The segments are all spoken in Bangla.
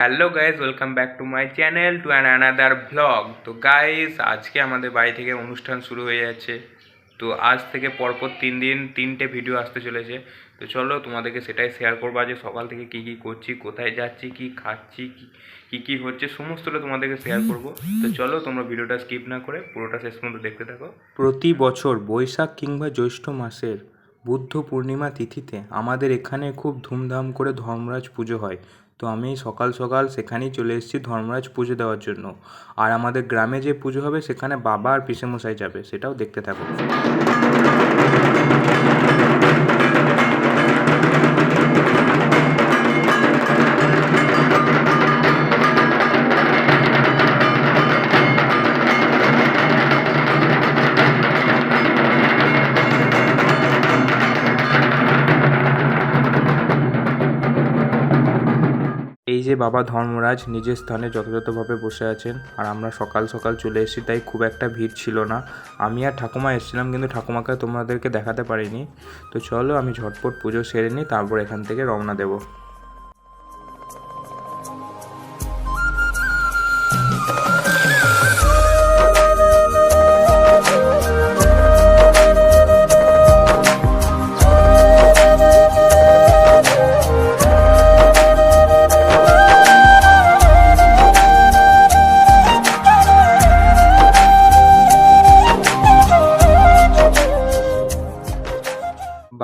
Hello guys, welcome back to my channel to an another blog. তো গাইজ, আজকে আমাদের বাড়ি থেকে অনুষ্ঠান শুরু হয়ে যাচ্ছে। তো আজ থেকে পরপর 3 দিন 3টে ভিডিও আসতে চলেছে। তো চলো তোমাদেরকে সেটাই শেয়ার করবো, যে সকাল থেকে কি কি করছি, কোথায় যাচ্ছি, কি খাচ্ছি, কি কি হচ্ছে, সমস্তটা তোমাদেরকে শেয়ার করব। তো চলো তোমরা ভিডিওটা স্কিপ না করে পুরোটা শেষ পর্যন্ত দেখতে থাকো। প্রতি বছর বৈশাখ কিংবা জ্যৈষ্ঠ মাসের বুদ্ধ পূর্ণিমা তিথিতে আমাদের এখানে খুব ধুমধাম করে ধর্মরাজ পুজো হয়। তো আমি সকাল সকাল সেখানেই চলে এসেছি ধর্মরাজ পুজো দেওয়ার জন্য। আর আমাদের গ্রামে যে পুজো হবে সেখানে বাবা আর পিসেমশাই যাবে, সেটাও দেখতে থাকো। এই যে বাবা ধর্মরাজ নিজের স্থানে যথাযথভাবে বসে আছেন, আর আমরা সকাল সকাল চলে এসেছি, তাই খুব একটা ভিড় ছিল না। আমি আর ঠাকুমা এসেছিলাম, কিন্তু ঠাকুমাকে তোমাদেরকে দেখাতে পারিনি। তো চলো আমি ঝটপট পুজো সেরে নিই, তারপর এখান থেকে রওনা দেবো।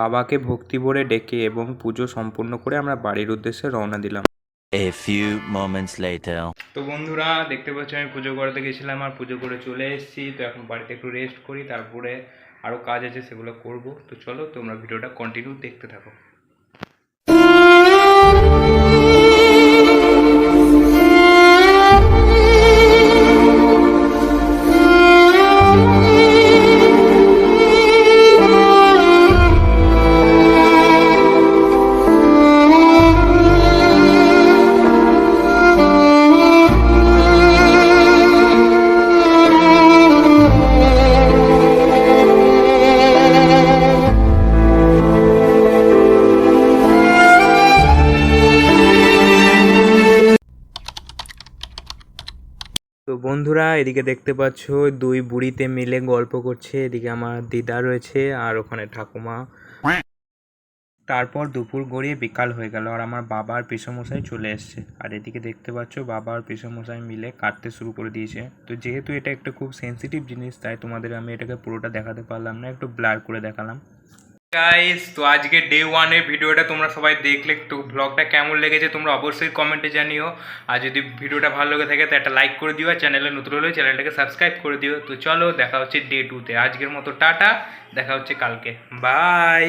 বাবাকে ভক্তি ভরে ডেকে এবং পুজো সম্পূর্ণ করে আমরা বাড়ির উদ্দেশ্যে রওনা দিলাম। A few moments later. তো বন্ধুরা, দেখতে পাচ্ছ আমি পুজো করতে গেছিলাম আর পুজো করে চলে এসেছি। তো এখন বাড়িতে একটু রেস্ট করি, তারপরে আরও কাজ আছে সেগুলো করব। তো চলো তোমরা ভিডিওটা কন্টিনিউ দেখতে থাকো। তো বন্ধুরা, এদিকে দেখতে পাচ্ছ দুই বুড়িতে মিলে গল্প করছে। এদিকে আমার দিদা রয়েছে আর ওখানে ঠাকুমা। তারপর দুপুর গড়িয়ে বিকাল হয়ে গেল, আর আমার বাবা আর পিসেমশাই চলে এসছে। আর এদিকে দেখতে পাচ্ছ বাবা আর পিসেমশাই মিলে কাটতে শুরু করে দিয়েছে। তো যেহেতু এটা একটা খুব সেন্সিটিভ জিনিস, তাই তোমাদের আমি এটাকে পুরোটা দেখাতে পারলাম না, একটু ব্লার করে দেখালাম। গাইস, তো আজকে ডে 1-এর ভিডিওটা তোমরা সবাই দেখলে। তো ব্লগটা কেমন লেগেছে তোমরা অবশ্যই কমেন্টে জানিও। আর যদি ভিডিওটা ভালো লেগে থাকে তো একটা লাইক করে দিও, আর চ্যানেলে নতুন হলে চ্যানেলটাকে সাবস্ক্রাইব করে দিও। তো চলো দেখা হচ্ছে ডে 2-তে। আজকের মতো টাটা, দেখা হচ্ছে কালকে, বাই।